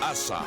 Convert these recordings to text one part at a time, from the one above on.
ASA.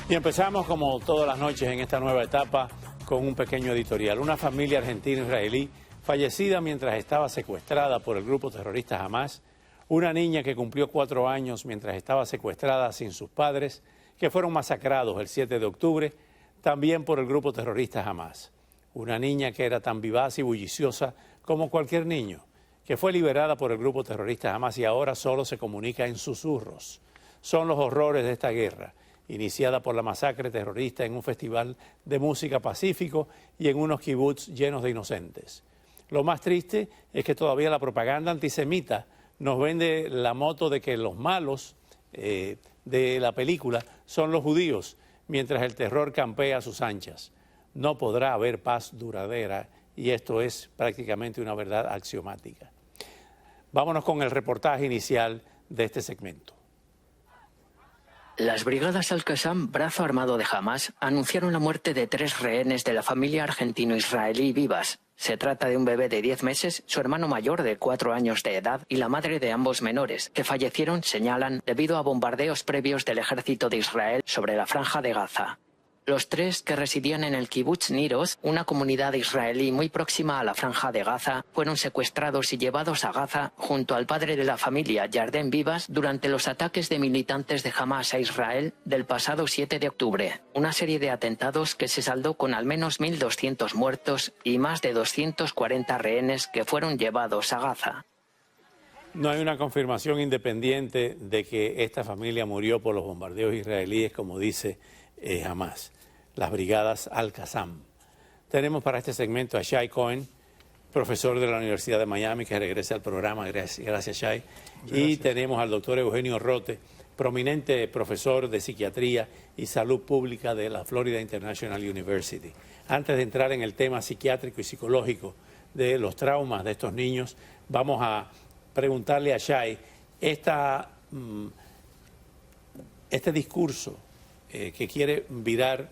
Y empezamos como todas las noches en esta nueva etapa con un pequeño editorial. Una familia argentino-israelí fallecida mientras estaba secuestrada por el grupo terrorista Hamás. Una niña que cumplió 4 años mientras estaba secuestrada sin sus padres, que fueron masacrados el 7 de octubre, también por el grupo terrorista Hamás. Una niña que era tan vivaz y bulliciosa como cualquier niño, que fue liberada por el grupo terrorista Hamás y ahora solo se comunica en susurros. Son los horrores de esta guerra, iniciada por la masacre terrorista en un festival de música pacífico y en unos kibutz llenos de inocentes. Lo más triste es que todavía la propaganda antisemita nos vende la moto de que los malos de la película son los judíos, mientras el terror campea a sus anchas. No podrá haber paz duradera y esto es prácticamente una verdad axiomática. Vámonos con el reportaje inicial de este segmento. Las brigadas Al-Qassam, brazo armado de Hamás, anunciaron la muerte de 3 rehenes de la familia argentino-israelí vivas. Se trata de un bebé de 10 meses, su hermano mayor de 4 años de edad y la madre de ambos menores, que fallecieron, señalan, debido a bombardeos previos del ejército de Israel sobre la franja de Gaza. Los 3, que residían en el kibutz Niros, una comunidad israelí muy próxima a la franja de Gaza, fueron secuestrados y llevados a Gaza junto al padre de la familia, Yarden Vivas, durante los ataques de militantes de Hamás a Israel del pasado 7 de octubre. Una serie de atentados que se saldó con al menos 1.200 muertos y más de 240 rehenes que fueron llevados a Gaza. No hay una confirmación independiente de que esta familia murió por los bombardeos israelíes, como dice Hamás, las brigadas Al-Qassam. Tenemos para este segmento a Shai Cohen, profesor de la Universidad de Miami, que regresa al programa. Gracias Shai. Y tenemos al doctor Eugenio Rote, prominente profesor de psiquiatría y salud pública de la Florida International University. Antes de entrar en el tema psiquiátrico y psicológico de los traumas de estos niños, vamos a preguntarle a Shai este discurso que quiere virar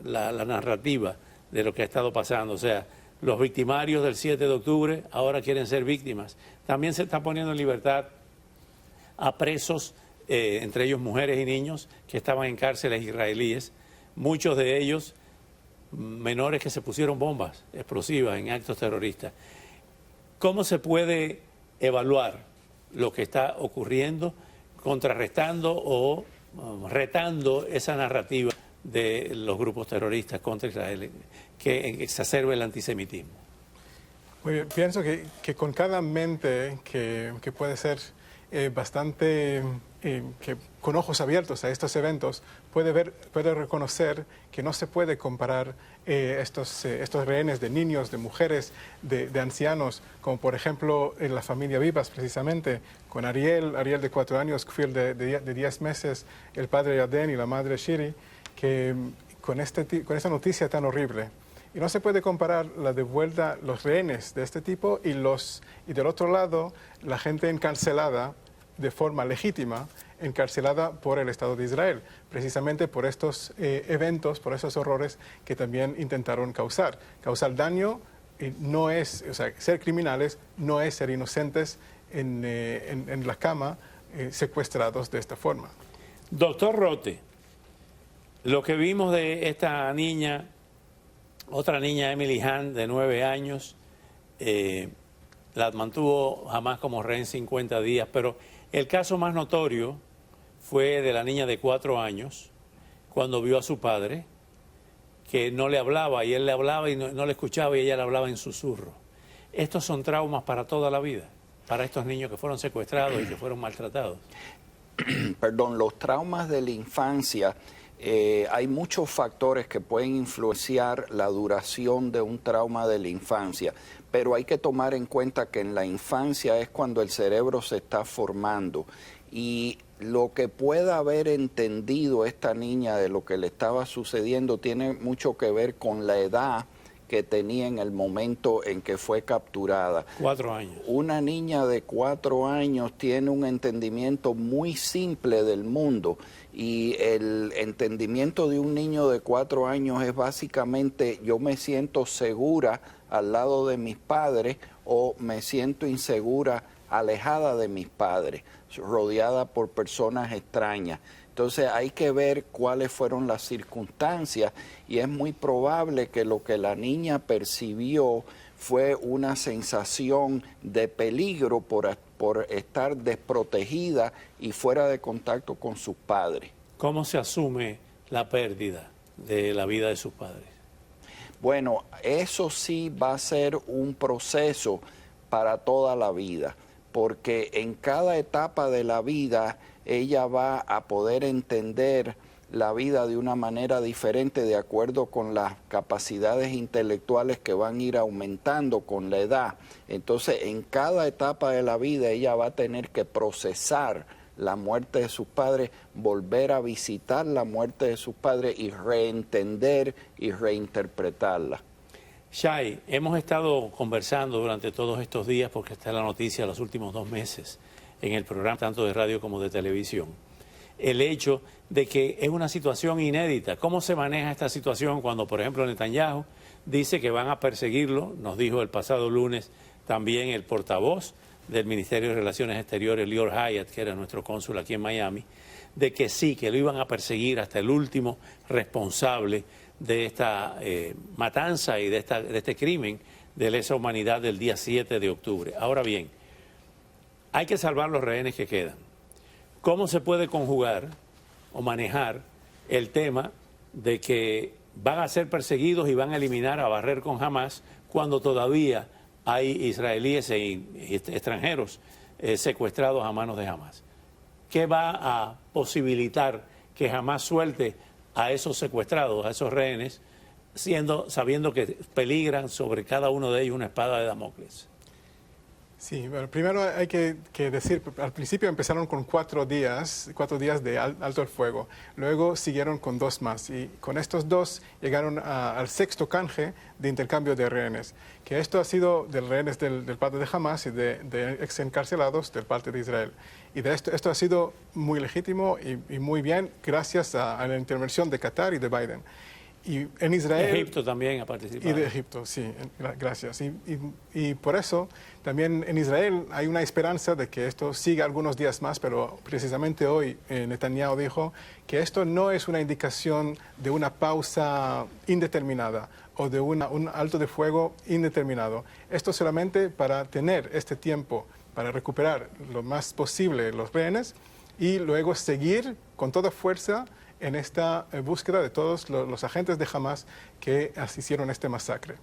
la narrativa de lo que ha estado pasando. O sea, los victimarios del 7 de octubre ahora quieren ser víctimas. También se está poniendo en libertad a presos, entre ellos mujeres y niños, que estaban en cárceles israelíes, muchos de ellos menores que se pusieron bombas explosivas en actos terroristas. ¿Cómo se puede evaluar lo que está ocurriendo, contrarrestando o retando esa narrativa de los grupos terroristas contra Israel que exacerba el antisemitismo? Muy bien, pienso que con cada mente que puede ser bastante, que con ojos abiertos a estos eventos, puede reconocer que no se puede comparar estos rehenes de niños, de mujeres, de ancianos, como por ejemplo en la familia Vivas, precisamente, con Ariel de 4 años, Kfir de 10 meses, el padre Yarden y la madre Shiri, que con esta noticia tan horrible. Y no se puede comparar la de vuelta, los rehenes de este tipo y del otro lado, la gente encarcelada de forma legítima, encarcelada por el Estado de Israel, precisamente por estos eventos, por esos horrores que también intentaron causar. Causar daño no es, o sea, ser criminales no es ser inocentes en la cama, secuestrados de esta forma. Doctor Rote, lo que vimos de esta niña, otra niña, Emily Han, de 9 años, la mantuvo Hamás como rehén 50 días, pero el caso más notorio fue de la niña de 4 años, cuando vio a su padre, que no le hablaba, y él le hablaba y no le escuchaba, y ella le hablaba en susurro. Estos son traumas para toda la vida, para estos niños que fueron secuestrados y que fueron maltratados. Perdón, los traumas de la infancia, hay muchos factores que pueden influenciar la duración de un trauma de la infancia, pero hay que tomar en cuenta que en la infancia es cuando el cerebro se está formando y lo que pueda haber entendido esta niña de lo que le estaba sucediendo tiene mucho que ver con la edad que tenía en el momento en que fue capturada. 4 años. Una niña de 4 años tiene un entendimiento muy simple del mundo y el entendimiento de un niño de 4 años es básicamente yo me siento segura al lado de mis padres o me siento insegura alejada de mis padres, rodeada por personas extrañas. Entonces hay que ver cuáles fueron las circunstancias y es muy probable que lo que la niña percibió fue una sensación de peligro por estar desprotegida y fuera de contacto con sus padres. ¿Cómo se asume la pérdida de la vida de sus padres? Bueno, eso sí va a ser un proceso para toda la vida, porque en cada etapa de la vida ella va a poder entender la vida de una manera diferente de acuerdo con las capacidades intelectuales que van a ir aumentando con la edad. Entonces, en cada etapa de la vida ella va a tener que procesar la muerte de sus padres, volver a visitar la muerte de sus padres y reentender y reinterpretarla. Shai, hemos estado conversando durante todos estos días, porque está en la noticia de los últimos 2 meses en el programa tanto de radio como de televisión, el hecho de que es una situación inédita. ¿Cómo se maneja esta situación cuando, por ejemplo, Netanyahu dice que van a perseguirlo? Nos dijo el pasado lunes también el portavoz del Ministerio de Relaciones Exteriores, Lior Hayat, que era nuestro cónsul aquí en Miami, de que sí, que lo iban a perseguir hasta el último responsable de esta matanza y de este crimen de lesa humanidad del día 7 de octubre. Ahora bien, hay que salvar los rehenes que quedan. ¿Cómo se puede conjugar o manejar el tema de que van a ser perseguidos y van a eliminar, a barrer con Hamás, cuando todavía hay israelíes e extranjeros secuestrados a manos de Hamás? ¿Qué va a posibilitar que Hamás suelte a esos secuestrados, a esos rehenes, sabiendo que peligran sobre cada uno de ellos una espada de Damocles? Sí, bueno, primero hay que decir, al principio empezaron con 4 días de alto el fuego, luego siguieron con 2 más y con estos 2 llegaron al 6º canje de intercambio de rehenes, que esto ha sido de rehenes del parte de Hamás y de ex encarcelados del parte de Israel. Y de esto ha sido muy legítimo y muy bien gracias a la intervención de Qatar y de Biden. Y en Israel, Egipto también ha participado. Y de Egipto, sí, gracias. Y por eso también en Israel hay una esperanza de que esto siga algunos días más, pero precisamente hoy Netanyahu dijo que esto no es una indicación de una pausa indeterminada o de un alto de fuego indeterminado. Esto solamente para tener este tiempo para recuperar lo más posible los rehenes y luego seguir con toda fuerza en esta búsqueda de todos los agentes de Hamás que asistieron a este masacre.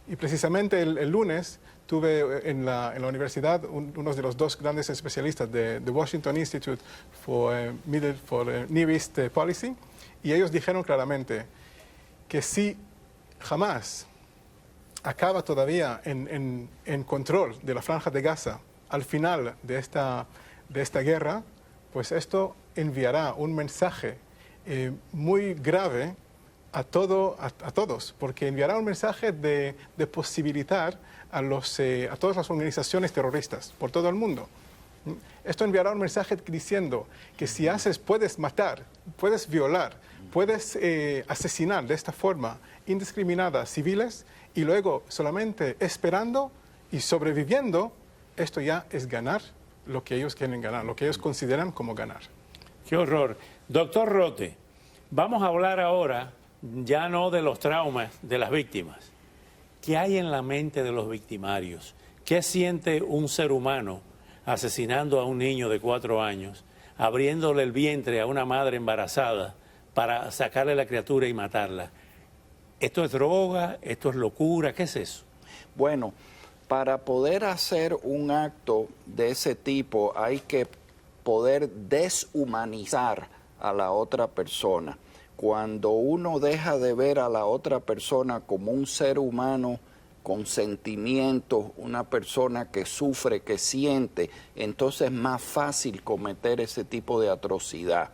Y precisamente el lunes tuve en la universidad uno de los 2 grandes especialistas de Washington Institute for Near East Policy, y ellos dijeron claramente que si Hamás acaba todavía en control de la Franja de Gaza al final de esta guerra, pues esto enviará un mensaje muy grave a todos, porque enviará un mensaje de posibilitar a todas las organizaciones terroristas por todo el mundo. Esto enviará un mensaje diciendo que si puedes matar, puedes violar, puedes asesinar de esta forma indiscriminada civiles y luego solamente esperando y sobreviviendo, esto ya es ganar lo que ellos quieren ganar, lo que ellos consideran como ganar. ¡Qué horror! Doctor Rote, vamos a hablar ahora ya no de los traumas de las víctimas. ¿Qué hay en la mente de los victimarios? ¿Qué siente un ser humano asesinando a un niño de 4 años, abriéndole el vientre a una madre embarazada para sacarle la criatura y matarla? ¿Esto es droga? ¿Esto es locura? ¿Qué es eso? Bueno, para poder hacer un acto de ese tipo hay que poder deshumanizar a la otra persona. Cuando uno deja de ver a la otra persona como un ser humano con sentimientos, una persona que sufre, que siente, entonces es más fácil cometer ese tipo de atrocidad.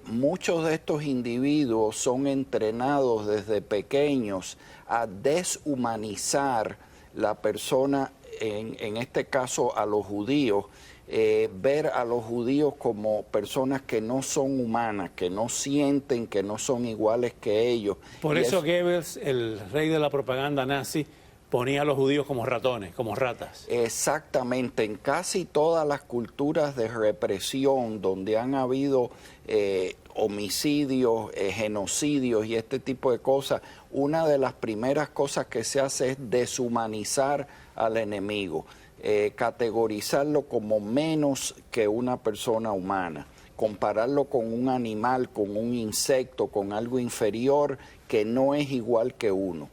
Muchos de estos individuos son entrenados desde pequeños a deshumanizar la persona, en este caso a los judíos, ver a los judíos como personas que no son humanas, que no sienten, que no son iguales que ellos. Por eso Goebbels, el rey de la propaganda nazi, ponía a los judíos como ratones, como ratas. Exactamente, en casi todas las culturas de represión donde han habido homicidios, genocidios y este tipo de cosas, una de las primeras cosas que se hace es deshumanizar al enemigo, categorizarlo como menos que una persona humana, compararlo con un animal, con un insecto, con algo inferior que no es igual que uno.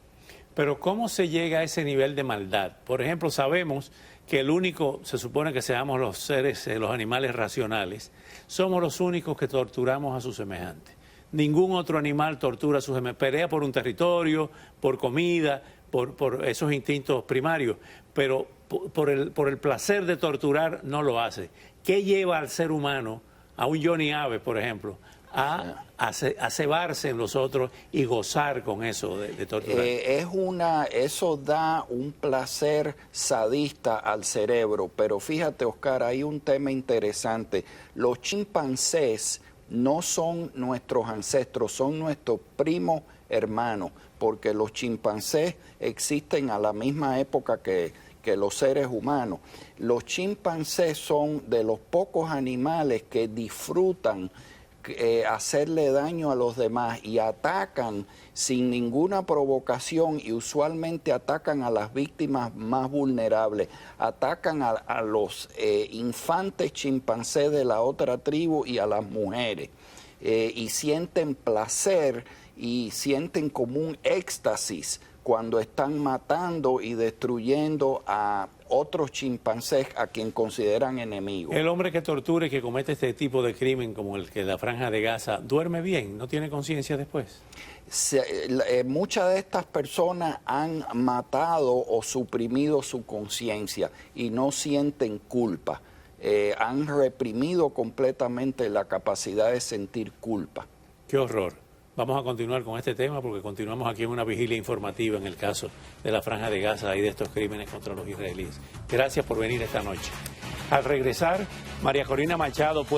Pero ¿cómo se llega a ese nivel de maldad? Por ejemplo, sabemos que el único, se supone que seamos los seres, los animales racionales, somos los únicos que torturamos a sus semejantes. Ningún otro animal tortura a sus semejantes, pelea por un territorio, por comida, por esos instintos primarios, pero por el placer de torturar no lo hace. ¿Qué lleva al ser humano, a un Johnny Aves, por ejemplo, a cebarse en los otros y gozar con eso de torturar? Eso da un placer sadista al cerebro, pero fíjate, Oscar, hay un tema interesante. Los chimpancés no son nuestros ancestros, son nuestros primos hermanos, porque los chimpancés existen a la misma época que los seres humanos. Los chimpancés son de los pocos animales que disfrutan hacerle daño a los demás y atacan sin ninguna provocación y usualmente atacan a las víctimas más vulnerables, atacan a los infantes chimpancés de la otra tribu y a las mujeres y sienten placer y sienten como un éxtasis cuando están matando y destruyendo a otros chimpancés a quien consideran enemigos. El hombre que tortura y que comete este tipo de crimen como el que la Franja de Gaza, ¿duerme bien? ¿No tiene conciencia después? Muchas de estas personas han matado o suprimido su conciencia y no sienten culpa. Han reprimido completamente la capacidad de sentir culpa. ¡Qué horror! Vamos a continuar con este tema porque continuamos aquí en una vigilia informativa en el caso de la Franja de Gaza y de estos crímenes contra los israelíes. Gracias por venir esta noche. Al regresar, María Corina Machado puede